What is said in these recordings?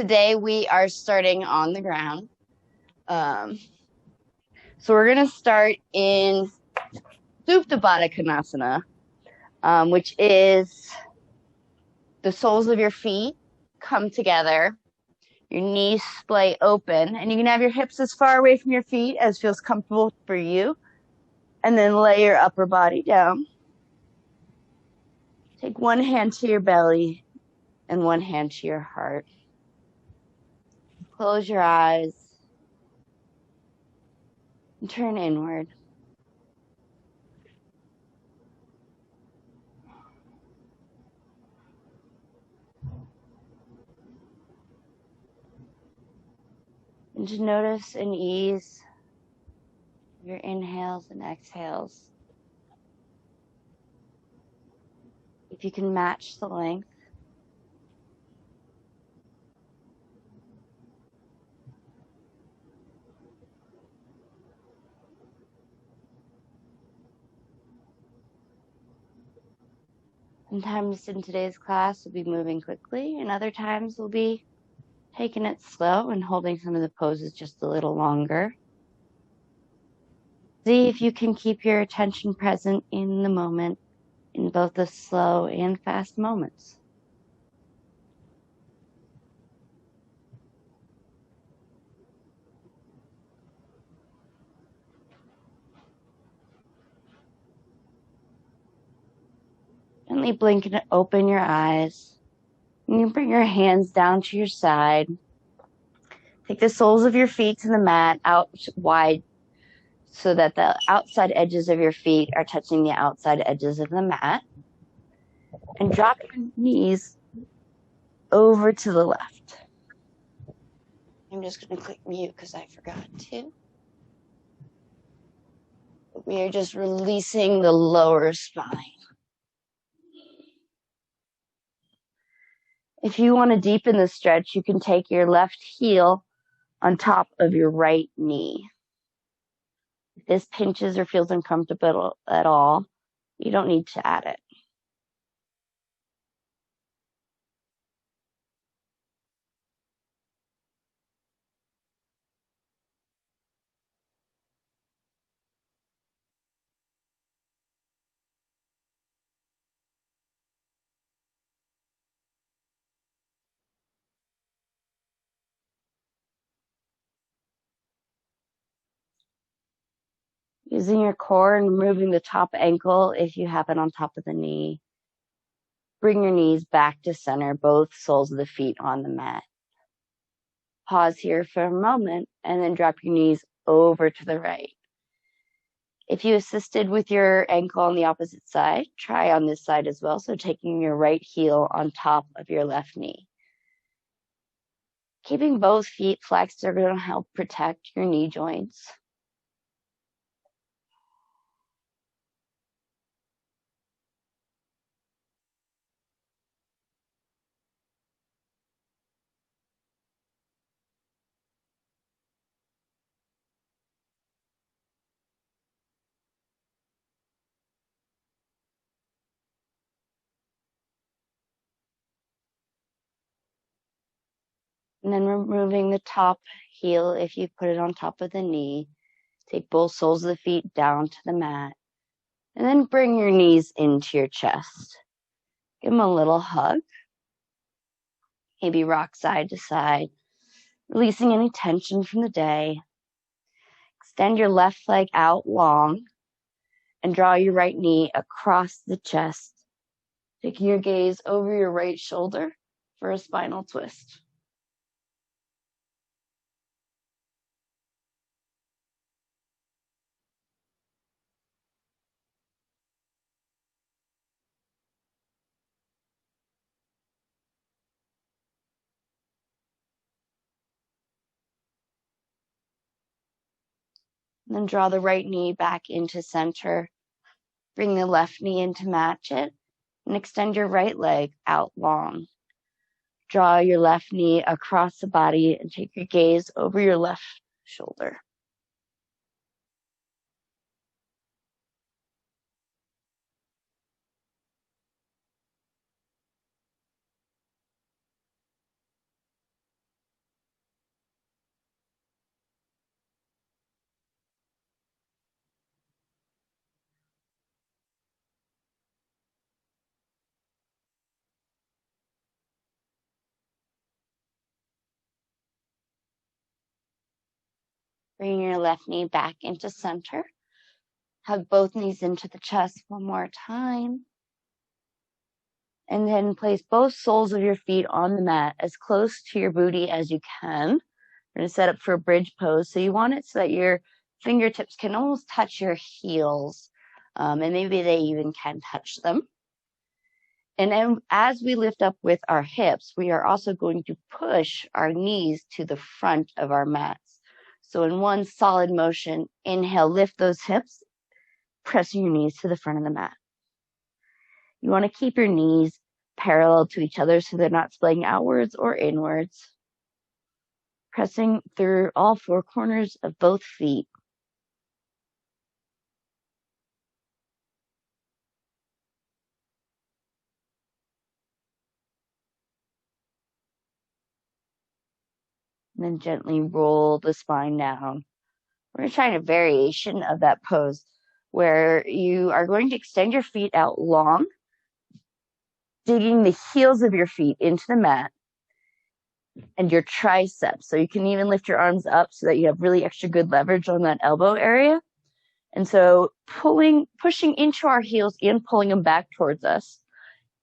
today we are starting on the ground. So we're going to start in Supta Baddha Konasana, which is the soles of your feet come together, your knees splay open, and you can have your hips as far away from your feet as feels comfortable for you. And then lay your upper body down. Take one hand to your belly and one hand to your heart. Close your eyes and turn inward. And just notice and ease your inhales and exhales. If you can match the length. Sometimes in today's class we'll be moving quickly, and other times we'll be taking it slow and holding some of the poses just a little longer. See if you can keep your attention present in the moment in both the slow and fast moments. Gently blink and open your eyes. You can bring your hands down to your side. Take the soles of your feet to the mat out wide so that the outside edges of your feet are touching the outside edges of the mat. And drop your knees over to the left. I'm just going to click mute because I forgot to. We are just releasing the lower spine. If you want to deepen the stretch, you can take your left heel on top of your right knee. If this pinches or feels uncomfortable at all, you don't need to add it. Using your core and removing the top ankle if you have it on top of the knee. Bring your knees back to center, both soles of the feet on the mat. Pause here for a moment and then drop your knees over to the right. If you assisted with your ankle on the opposite side, try on this side as well. So taking your right heel on top of your left knee. Keeping both feet flexed are going to help protect your knee joints. And then removing the top heel if you put it on top of the knee. Take both soles of the feet down to the mat. And then bring your knees into your chest. Give them a little hug. Maybe rock side to side, releasing any tension from the day. Extend your left leg out long and draw your right knee across the chest, taking your gaze over your right shoulder for a spinal twist. And then draw the right knee back into center. Bring the left knee in to match it and extend your right leg out long. Draw your left knee across the body and take your gaze over your left shoulder. Bring your left knee back into center. Hug both knees into the chest one more time. And then place both soles of your feet on the mat as close to your booty as you can. We're going to set up for a bridge pose. So you want it so that your fingertips can almost touch your heels. And maybe they even can touch them. And then as we lift up with our hips, we are also going to push our knees to the front of our mats. So in one solid motion, inhale, lift those hips, pressing your knees to the front of the mat. You want to keep your knees parallel to each other so they're not splaying outwards or inwards. Pressing through all four corners of both feet. And then gently roll the spine down. We're going to try a variation of that pose where you are going to extend your feet out long, digging the heels of your feet into the mat and your triceps. So you can even lift your arms up so that you have really extra good leverage on that elbow area. And so pushing into our heels and pulling them back towards us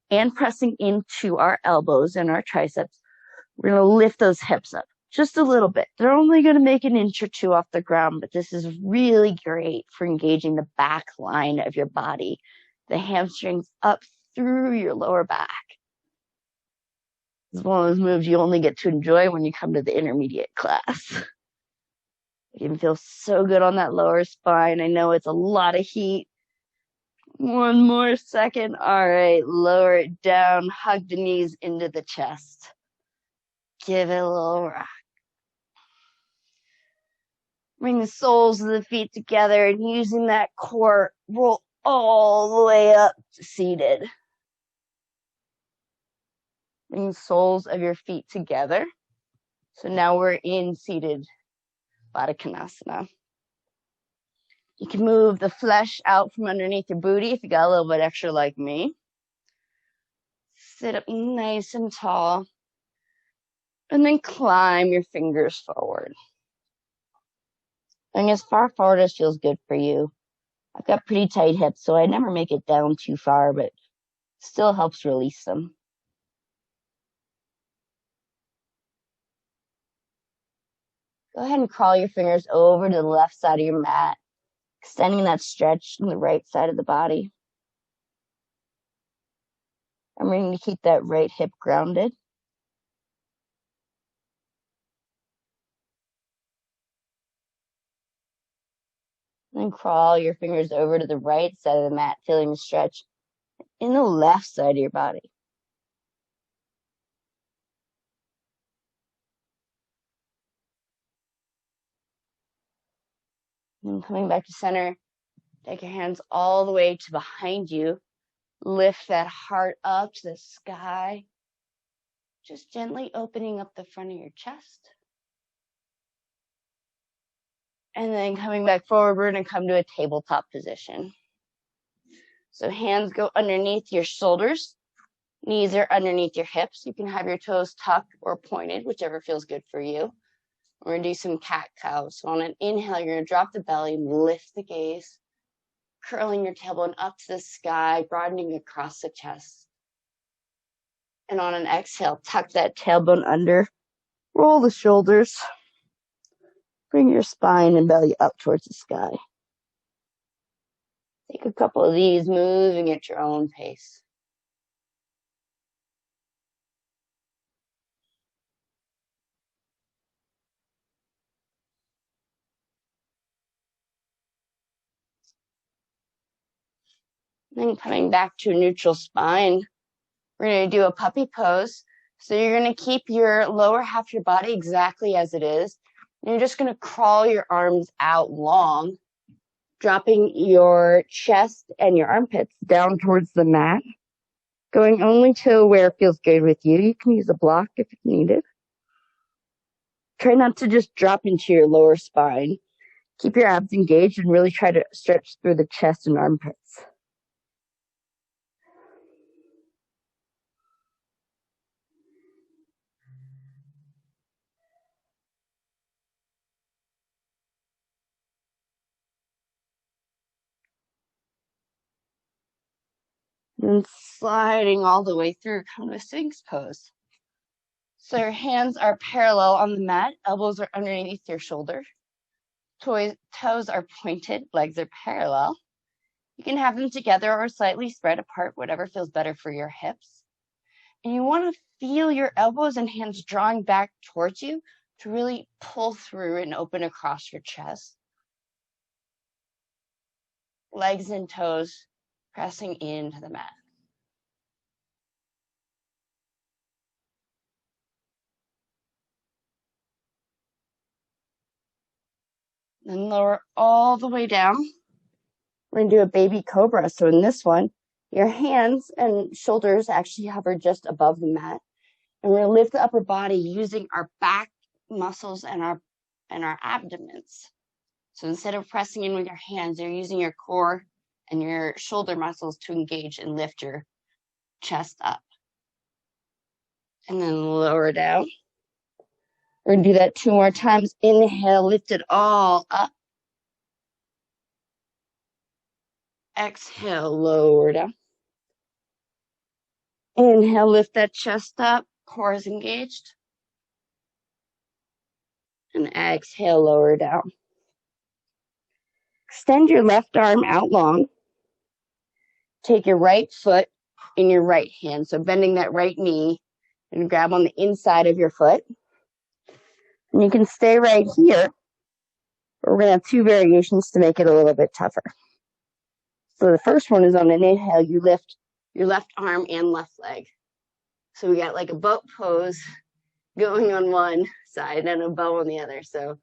and pressing into our elbows and our triceps. We're going to lift those hips up just a little bit. They're only going to make an inch or two off the ground, but this is really great for engaging the back line of your body, the hamstrings up through your lower back. It's one of those moves you only get to enjoy when you come to the intermediate class. You can feel so good on that lower spine. I know it's a lot of heat. One more second. All right, lower it down. Hug the knees into the chest. Give it a little rock. Bring the soles of the feet together and using that core, roll all the way up to seated. Bring the soles of your feet together. So now we're in seated Baddha Konasana. You can move the flesh out from underneath your booty if you got a little bit extra like me. Sit up nice and tall. And then climb your fingers forward. Going as far forward as feels good for you. I've got pretty tight hips, so I never make it down too far, but still helps release them. Go ahead and crawl your fingers over to the left side of your mat, extending that stretch on the right side of the body. I'm going to keep that right hip grounded. Then crawl your fingers over to the right side of the mat, feeling the stretch in the left side of your body. And coming back to center, take your hands all the way to behind you. Lift that heart up to the sky. Just gently opening up the front of your chest. And then coming back forward, we're going to come to a tabletop position. So hands go underneath your shoulders. Knees are underneath your hips. You can have your toes tucked or pointed, whichever feels good for you. We're going to do some cat-cow. So on an inhale, you're going to drop the belly, lift the gaze, curling your tailbone up to the sky, broadening across the chest. And on an exhale, tuck that tailbone under, roll the shoulders, bring your spine and belly up towards the sky. Take a couple of these, moving at your own pace. Then coming back to a neutral spine, we're going to do a puppy pose. So you're going to keep your lower half of your body exactly as it is. And you're just going to crawl your arms out long, dropping your chest and your armpits down towards the mat, going only to where it feels good with you. You can use a block if you need it. Try not to just drop into your lower spine. Keep your abs engaged and really try to stretch through the chest and armpits. And sliding all the way through, come to Sphinx pose. So your hands are parallel on the mat, elbows are underneath your shoulder, toes are pointed, legs are parallel. You can have them together or slightly spread apart, whatever feels better for your hips. And you want to feel your elbows and hands drawing back towards you to really pull through and open across your chest. Legs and toes pressing into the mat. Then lower all the way down. We're going to do a baby cobra. So in this one, your hands and shoulders actually hover just above the mat. And we're going to lift the upper body using our back muscles and our abdomens. So instead of pressing in with your hands, you're using your core and your shoulder muscles to engage and lift your chest up. And then lower down. We're going to do that 2 more times. Inhale, lift it all up. Exhale, lower down. Inhale, lift that chest up. Core is engaged. And exhale, lower down. Extend your left arm out long. Take your right foot in your right hand. So bending that right knee and grab on the inside of your foot. And you can stay right here. We're going to have 2 variations to make it a little bit tougher. So the first one is on an inhale, you lift your left arm and left leg. So we got like a boat pose going on one side and a bow on the other. So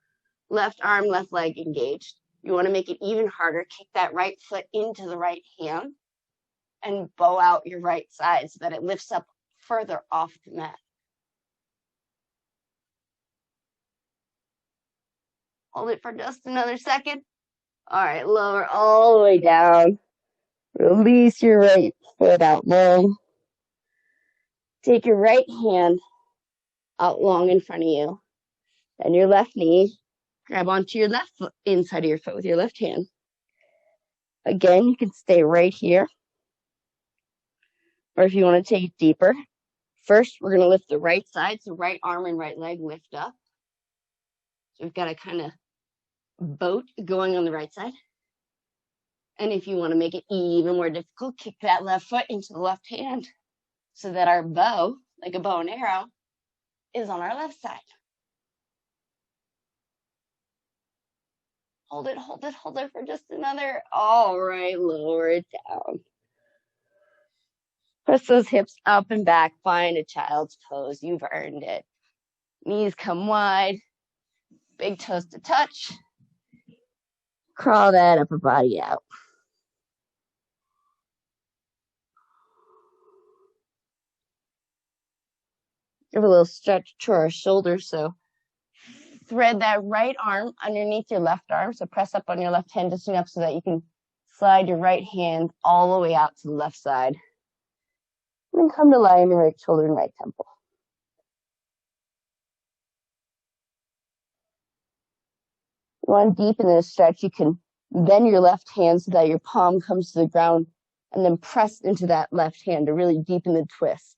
left arm, left leg engaged. You want to make it even harder. Kick that right foot into the right hand and bow out your right side so that it lifts up further off the mat. Hold it for just another second. All right, lower all the way down. Release your right foot out long. Take your right hand out long in front of you. And your left knee, grab onto your left foot, inside of your foot with your left hand. Again, you can stay right here. Or if you want to take it deeper, first we're going to lift the right side. So right arm and right leg lift up. So we've got a kind of boat going on the right side. And if you want to make it even more difficult, kick that left foot into the left hand so that our bow, like a bow and arrow, is on our left side. Hold it, hold it, hold it for just another. All right, lower it down. Press those hips up and back. Find a child's pose. You've earned it. Knees come wide. Big toes to touch. Crawl that upper body out. Give a little stretch to our shoulders. So thread that right arm underneath your left arm. So press up on your left hand just enough so that you can slide your right hand all the way out to the left side. And then come to lie on your right shoulder and right temple. You want to deepen this stretch. You can bend your left hand so that your palm comes to the ground and then press into that left hand to really deepen the twist.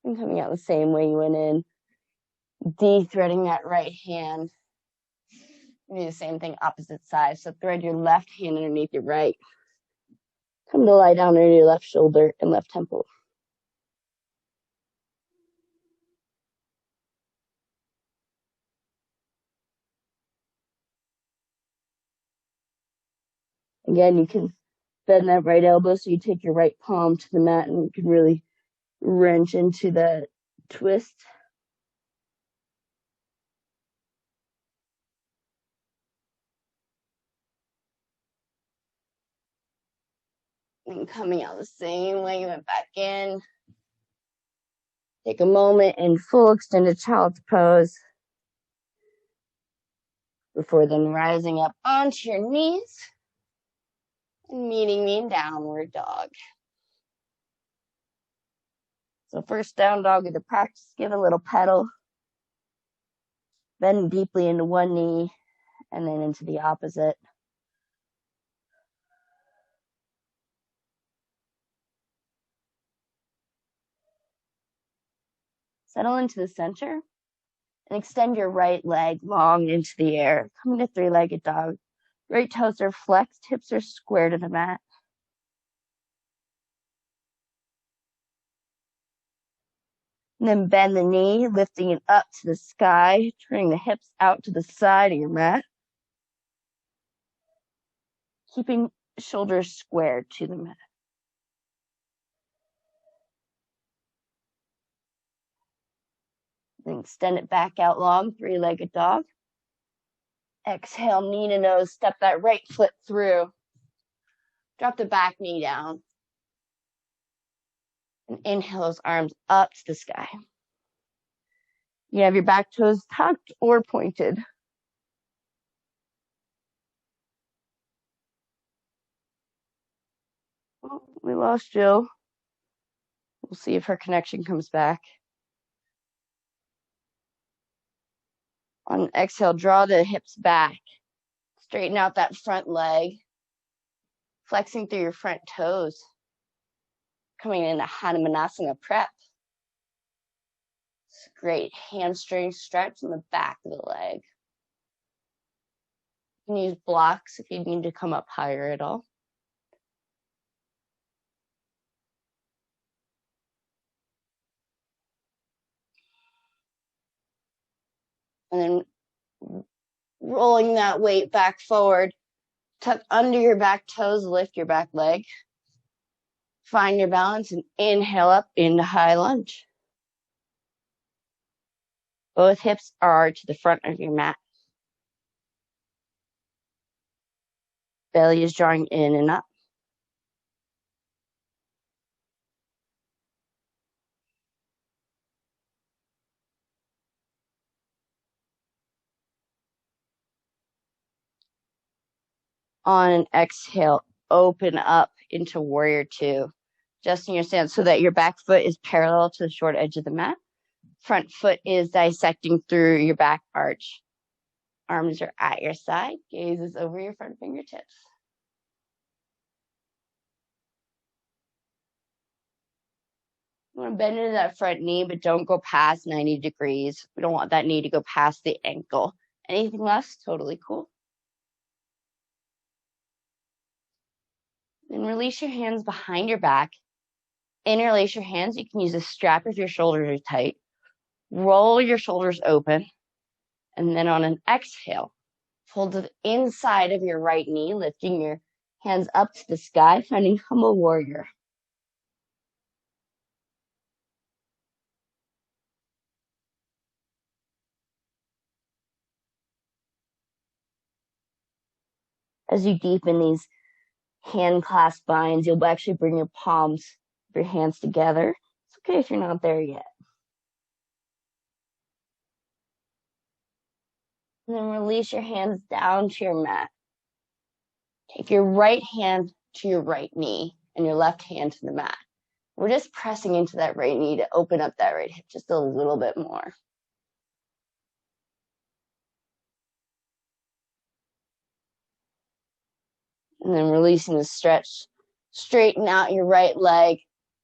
And coming out the same way you went in. De-threading that right hand. Do the same thing opposite side. So thread your left hand underneath your right. Come to lie down under your left shoulder and left temple. Again, you can bend that right elbow so you take your right palm to the mat and you can really wrench into that twist. And coming out the same way you went back in. Take a moment in full extended child's pose before then rising up onto your knees and meeting me in downward dog. So first down dog in the practice, give a little pedal, bend deeply into one knee, and then into the opposite. Settle into the center and extend your right leg long into the air. Come into three-legged dog. Right toes are flexed, hips are square to the mat. And then bend the knee, lifting it up to the sky, turning the hips out to the side of your mat. Keeping shoulders square to the mat. Then extend it back out long, three-legged dog. Exhale, knee to nose, step that right foot through. Drop the back knee down. And inhale those arms up to the sky. You have your back toes tucked or pointed. Oh, we lost Jill. We'll see if her connection comes back. On exhale, draw the hips back. Straighten out that front leg. Flexing through your front toes. Coming into Hanumanasana Prep. It's a great hamstring stretch in the back of the leg. You can use blocks if you need to come up higher at all. And then rolling that weight back forward. Tuck under your back toes, lift your back leg. Find your balance and inhale up into high lunge. Both hips are to the front of your mat. Belly is drawing in and up. On an exhale, open up into warrior two. Adjusting your stance so that your back foot is parallel to the short edge of the mat. Front foot is dissecting through your back arch. Arms are at your side. Gaze is over your front fingertips. You want to bend into that front knee, but don't go past 90 degrees. We don't want that knee to go past the ankle. Anything less, totally cool. Then release your hands behind your back. Interlace your hands. You can use a strap if your shoulders are tight. Roll your shoulders open. And then on an exhale, fold to the inside of your right knee, lifting your hands up to the sky, finding humble warrior. As you deepen these hand clasp binds, you'll actually bring your palms of your hands together. It's okay if you're not there yet. And then release your hands down to your mat. Take your right hand to your right knee and your left hand to the mat. We're just pressing into that right knee to open up that right hip just a little bit more. And then releasing the stretch. Straighten out your right leg,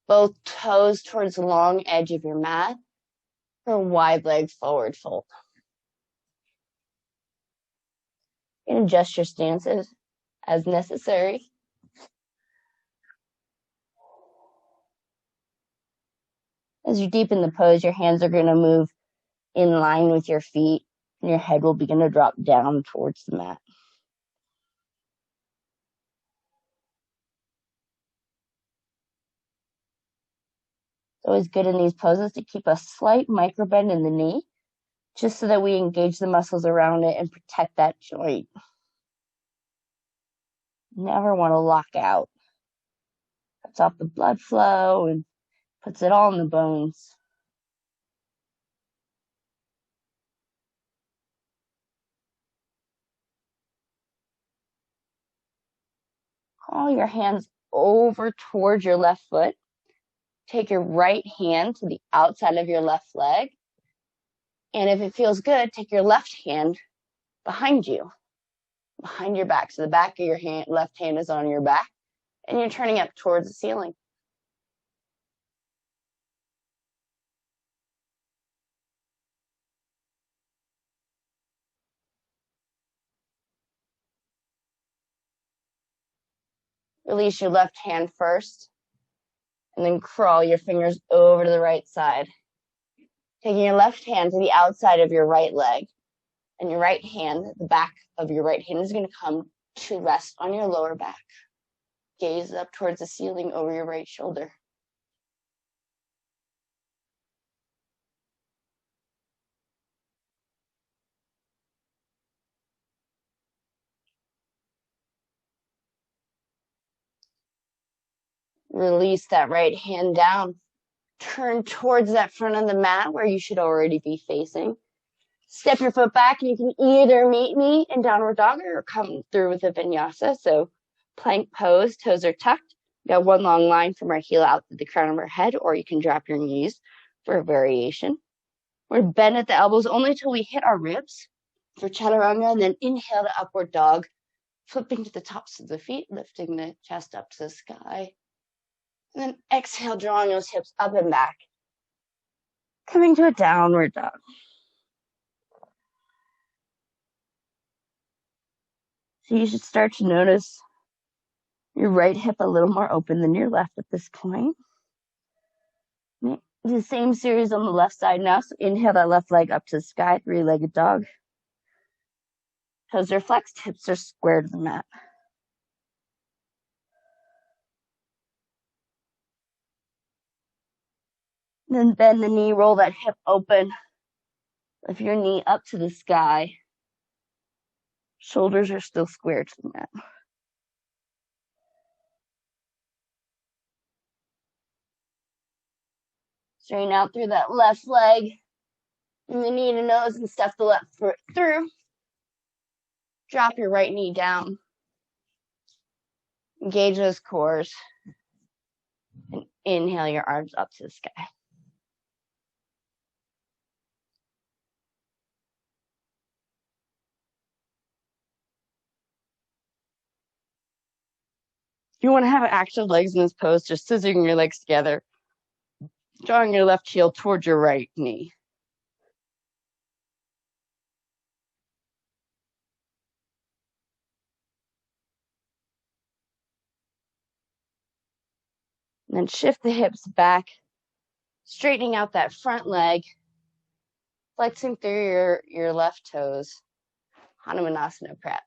both toes towards the long edge of your mat, or wide leg forward fold. And adjust your stances as necessary. As you deepen the pose, your hands are going to move in line with your feet, and your head will begin to drop down towards the mat. It's always good in these poses to keep a slight micro bend in the knee, just so that we engage the muscles around it and protect that joint. Never want to lock out. Cuts off the blood flow and puts it all in the bones. Crawl your hands over towards your left foot. Take your right hand to the outside of your left leg. And if it feels good, take your left hand behind you, behind your back. So the back of your left hand is on your back, and you're turning up towards the ceiling. Release your left hand first, and then crawl your fingers over to the right side. Taking your left hand to the outside of your right leg, and your right hand, the back of your right hand is going to come to rest on your lower back. Gaze up towards the ceiling over your right shoulder. Release that right hand down. Turn towards that front of the mat where you should already be facing. Step your foot back, and you can either meet me in downward dog or come through with a vinyasa. So plank pose, toes are tucked. You got one long line from our heel out to the crown of our head, or you can drop your knees for a variation. We're bend at the elbows only till we hit our ribs for chaturanga, and then inhale to upward dog, flipping to the tops of the feet, lifting the chest up to the sky. And then exhale, drawing those hips up and back, coming to a downward dog. So you should start to notice your right hip a little more open than your left at this point. The same series on the left side now. So inhale that left leg up to the sky, three-legged dog. Toes are flexed, hips are square to the mat. Then bend the knee, roll that hip open. Lift your knee up to the sky. Shoulders are still square to the mat. Straighten out through that left leg. And the knee to nose and step the left foot through. Drop your right knee down. Engage those cores. And inhale your arms up to the sky. If you want to have active legs in this pose, just scissoring your legs together, drawing your left heel towards your right knee. And then shift the hips back, straightening out that front leg, flexing through your left toes. Hanumanasana Prep.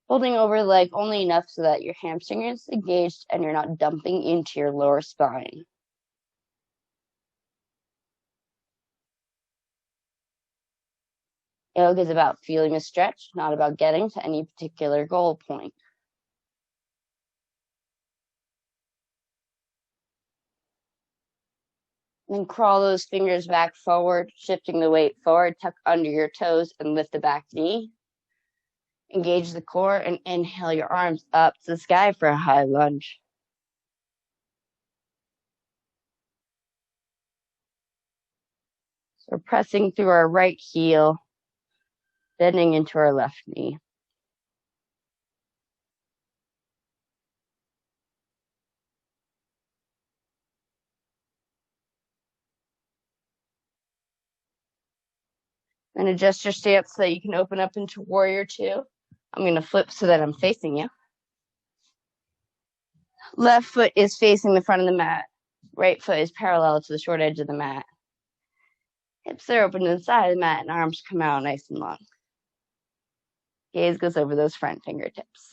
Folding over the leg only enough so that your hamstring is engaged and you're not dumping into your lower spine. Yoga is about feeling a stretch, not about getting to any particular goal point. Then crawl those fingers back forward, shifting the weight forward, tuck under your toes and lift the back knee. Engage the core and inhale your arms up to the sky for a high lunge. So we're pressing through our right heel, bending into our left knee. And adjust your stance so that you can open up into warrior two. I'm going to flip so that I'm facing you. Left foot is facing the front of the mat. Right foot is parallel to the short edge of the mat. Hips are open to the side of the mat and arms come out nice and long. Gaze goes over those front fingertips.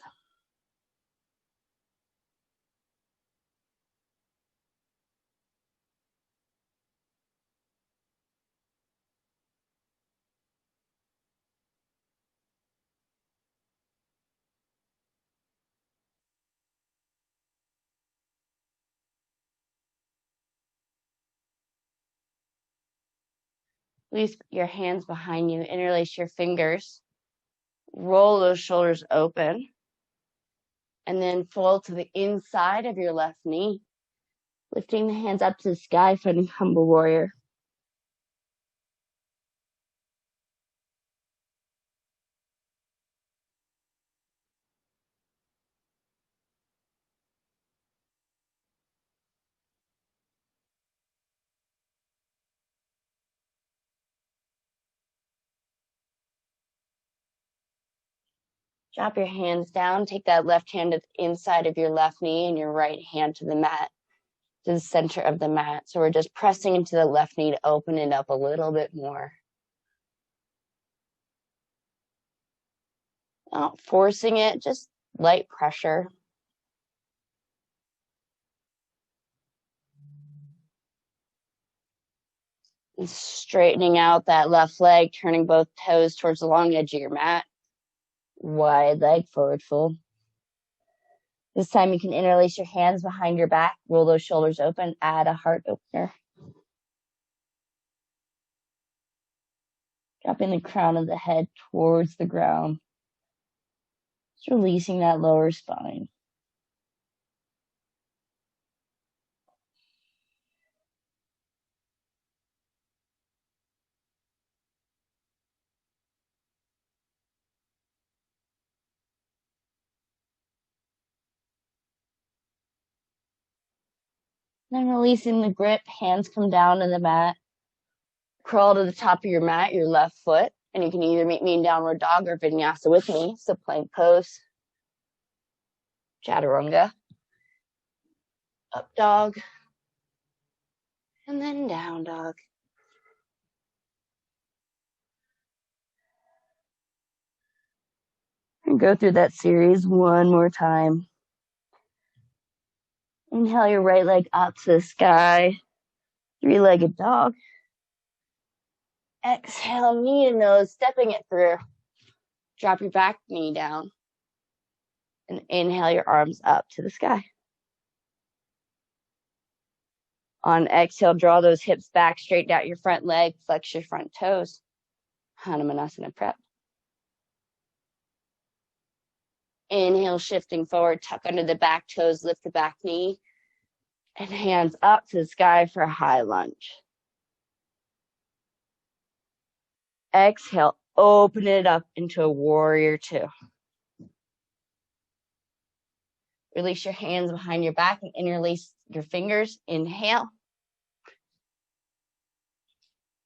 Release your hands behind you, interlace your fingers. Roll those shoulders open. And then fold to the inside of your left knee. Lifting the hands up to the sky, finding humble warrior. Drop your hands down. Take that left hand to the inside of your left knee and your right hand to the mat, to the center of the mat. So we're just pressing into the left knee to open it up a little bit more. Not forcing it, just light pressure. And straightening out that left leg, turning both toes towards the long edge of your mat. Wide leg forward fold. This time you can interlace your hands behind your back, roll those shoulders open, add a heart opener. Dropping the crown of the head towards the ground. Just releasing that lower spine. Then releasing the grip, hands come down to the mat. Crawl to the top of your mat, your left foot, and you can either meet me in downward dog or vinyasa with me. So plank pose, chaturanga, up dog, and then down dog. And go through that series one more time. Inhale your right leg up to the sky, three-legged dog. Exhale, knee to nose, stepping it through. Drop your back knee down. And inhale your arms up to the sky. On exhale, draw those hips back, straighten out your front leg, flex your front toes. Hanumanasana Prep. Inhale, shifting forward, tuck under the back toes, lift the back knee, and hands up to the sky for a high lunge. Exhale, open it up into a warrior two. Release your hands behind your back and interlace your fingers. Inhale.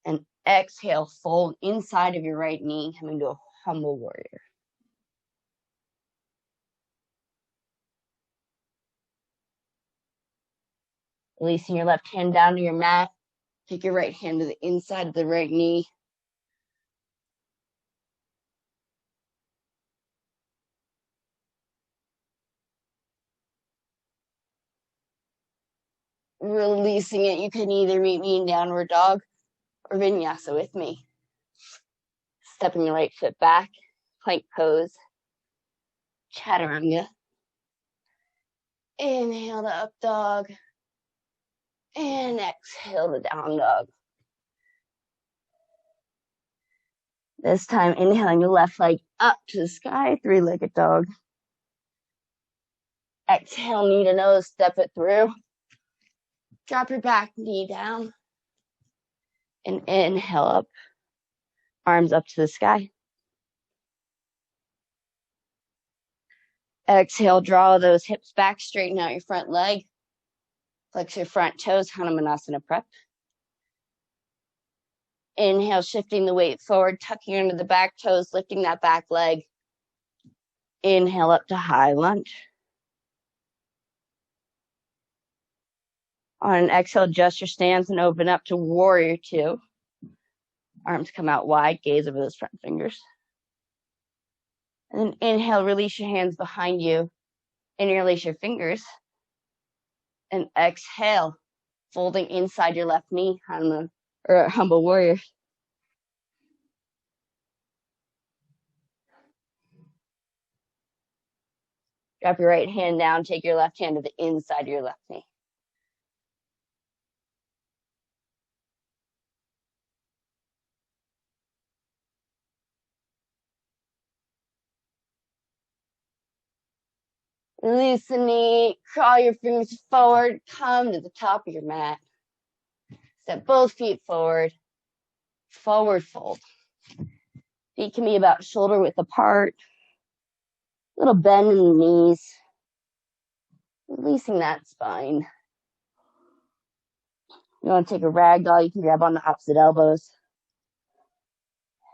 And exhale, fold inside of your right knee, coming to a humble warrior. Releasing your left hand down to your mat. Take your right hand to the inside of the right knee. Releasing it, you can either meet me in downward dog or vinyasa with me. Stepping the right foot back, plank pose, chaturanga. Inhale to up dog. And exhale to down dog. This time, inhaling the left leg up to the sky, three-legged dog. Exhale, knee to nose, step it through. Drop your back knee down. And inhale up, arms up to the sky. Exhale, draw those hips back, straighten out your front leg. Flex your front toes, Hanumanasana Prep. Inhale, shifting the weight forward, tucking under the back toes, lifting that back leg. Inhale up to high lunge. On an exhale, adjust your stance and open up to warrior two. Arms come out wide, gaze over those front fingers. And then inhale, release your hands behind you. Interlace your fingers. And exhale, folding inside your left knee, humble warrior. Drop your right hand down, take your left hand to the inside of your left knee. Release the knee, crawl your fingers forward, come to the top of your mat. Step both feet forward, forward fold. Feet can be about shoulder width apart. Little bend in the knees. Releasing that spine. You want to take a ragdoll, you can grab on the opposite elbows.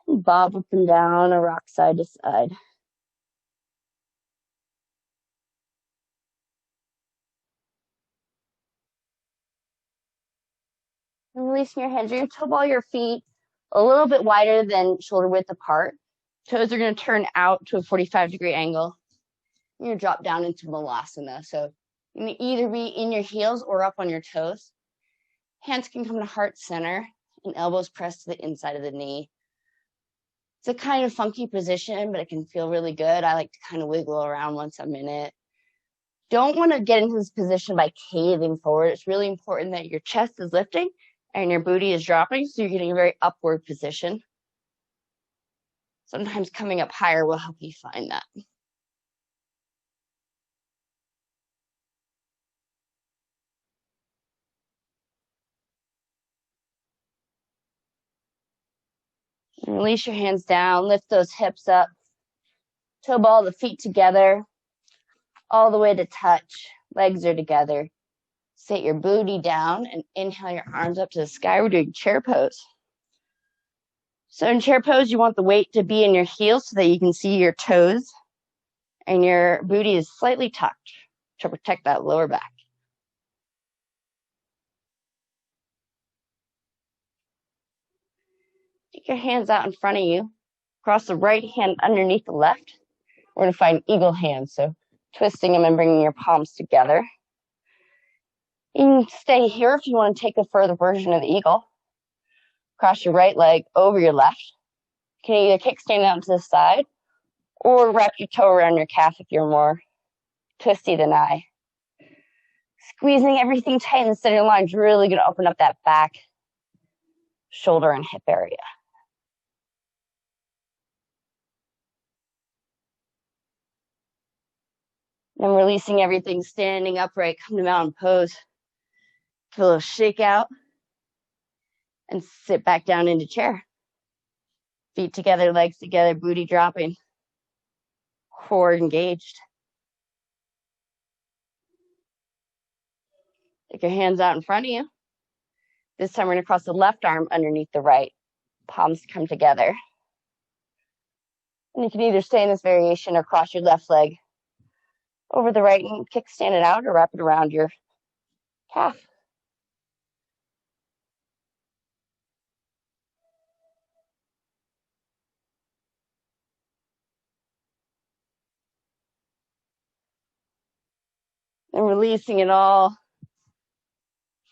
And bob up and down or rock side to side. And releasing your hands. You're going to toe ball your feet a little bit wider than shoulder width apart. Toes are going to turn out to a 45-degree angle. You're going to drop down into Molasana. So you can either be in your heels or up on your toes. Hands can come to heart center and elbows pressed to the inside of the knee. It's a kind of funky position, but it can feel really good. I like to kind of wiggle around once I'm in it. Don't want to get into this position by caving forward. It's really important that your chest is lifting and your booty is dropping, so you're getting a very upward position. Sometimes coming up higher will help you find that. And release your hands down, lift those hips up, toe ball the feet together, all the way to touch. Legs are together. Sit your booty down and inhale your arms up to the sky. We're doing chair pose. So in chair pose, you want the weight to be in your heels so that you can see your toes and your booty is slightly tucked to protect that lower back. Take your hands out in front of you. Cross the right hand underneath the left. We're going to find eagle hands. So twisting them and bringing your palms together. You can stay here if you want to take a further version of the eagle. Cross your right leg over your left. You can either kickstand out to the side or wrap your toe around your calf if you're more twisty than I. Squeezing everything tight in the center line is really going to open up that back, shoulder, and hip area. Then releasing everything, standing upright, come to mountain pose. Give a little shake out and sit back down into chair. Feet together, legs together, booty dropping. Core engaged. Take your hands out in front of you. This time we're going to cross the left arm underneath the right. Palms come together. And you can either stay in this variation or cross your left leg over the right and kickstand it out or wrap it around your calf. And releasing it all.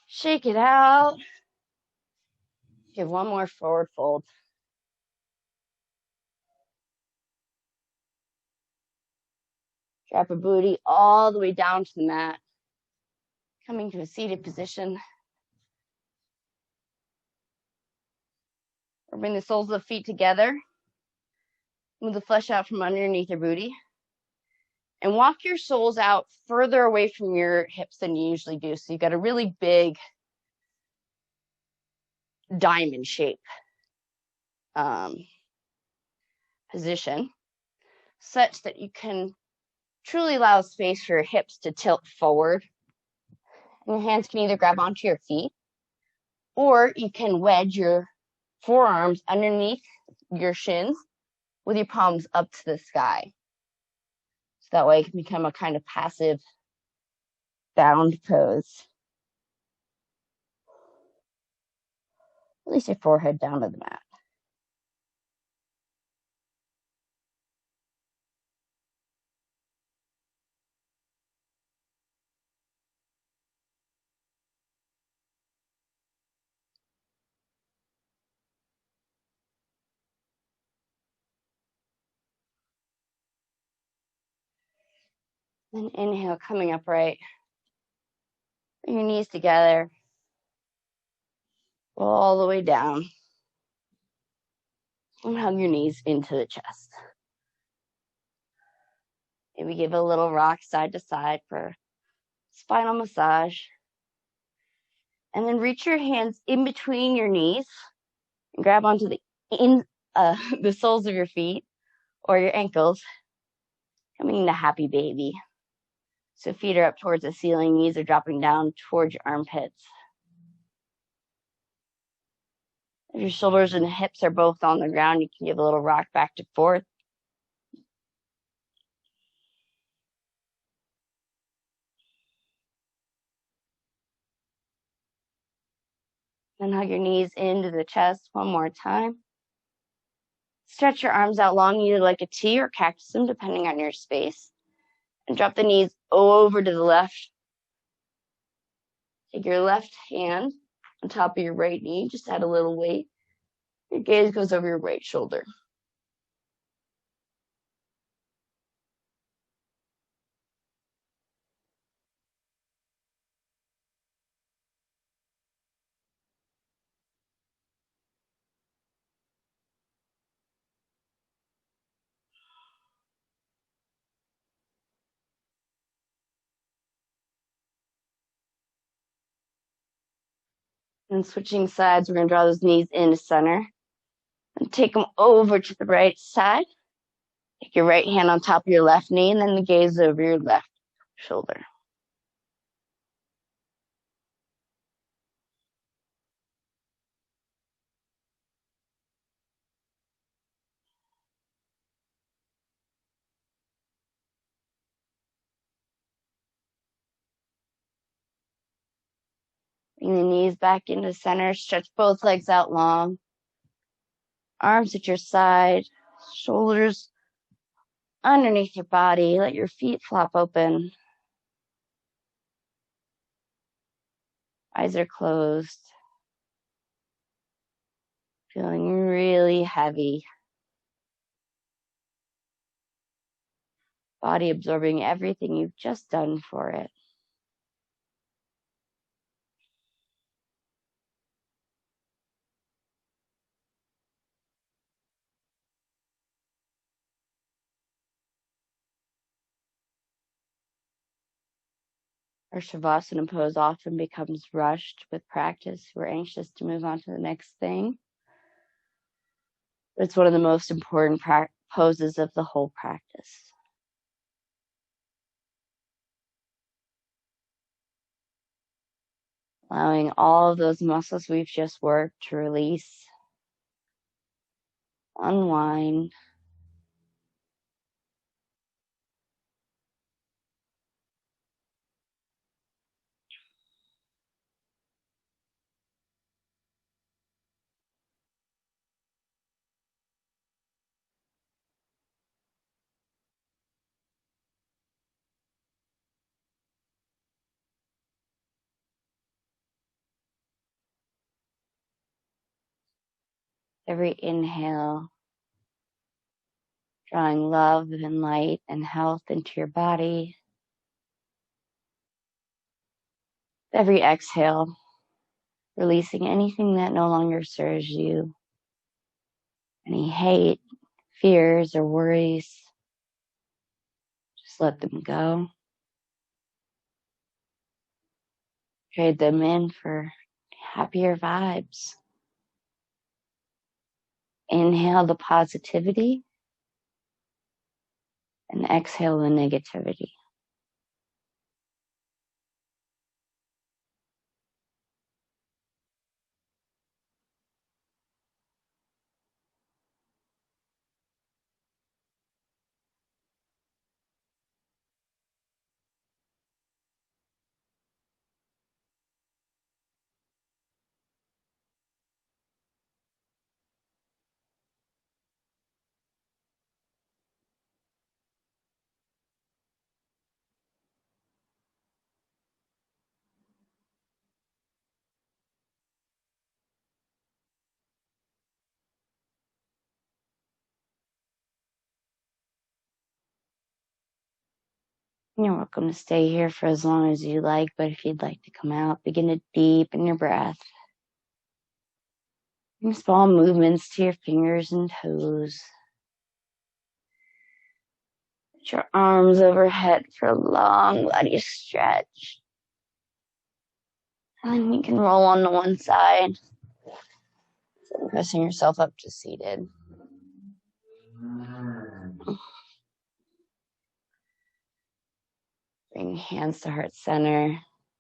Shake it out. Give one more forward fold. Drop a booty all the way down to the mat. Coming to a seated position. Or bring the soles of the feet together. Move the flesh out from underneath your booty. And walk your soles out further away from your hips than you usually do. So you've got a really big diamond shape position, such that you can truly allow space for your hips to tilt forward. And your hands can either grab onto your feet, or you can wedge your forearms underneath your shins with your palms up to the sky. So that way it can become a kind of passive bound pose. Release your forehead down to the mat. Then inhale, coming upright. Bring your knees together. Roll all the way down. And hug your knees into the chest. Maybe give a little rock side to side for spinal massage. And then reach your hands in between your knees and grab onto the soles of your feet or your ankles, coming into happy baby. So feet are up towards the ceiling, knees are dropping down towards your armpits. If your shoulders and hips are both on the ground, you can give a little rock back to forth. Then hug your knees into the chest one more time. Stretch your arms out long, either like a T or cactus them, depending on your space. And drop the knees over to the left. Take your left hand on top of your right knee, just add a little weight. Your gaze goes over your right shoulder. And switching sides, we're going to draw those knees into center. And take them over to the right side. Take your right hand on top of your left knee, and then the gaze over your left shoulder. Bring the knees back into center. Stretch both legs out long. Arms at your side. Shoulders underneath your body. Let your feet flop open. Eyes are closed. Feeling really heavy. Body absorbing everything you've just done for it. Our Shavasana pose often becomes rushed with practice. We're anxious to move on to the next thing. But it's one of the most important poses of the whole practice. Allowing all of those muscles we've just worked to release, unwind. Every inhale, drawing love and light and health into your body. Every exhale, releasing anything that no longer serves you, any hate, fears, or worries. Just let them go. Trade them in for happier vibes. Inhale the positivity and exhale the negativity. You're welcome to stay here for as long as you like, but if you'd like to come out, begin to deepen your breath. Bring small movements to your fingers and toes. Put your arms overhead for a long body stretch. And then you can roll on to one side, pressing yourself up to seated. Bring hands to heart center.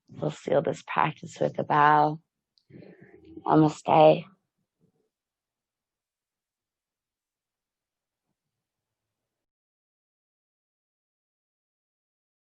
We'll seal this practice with a bow. Namaste.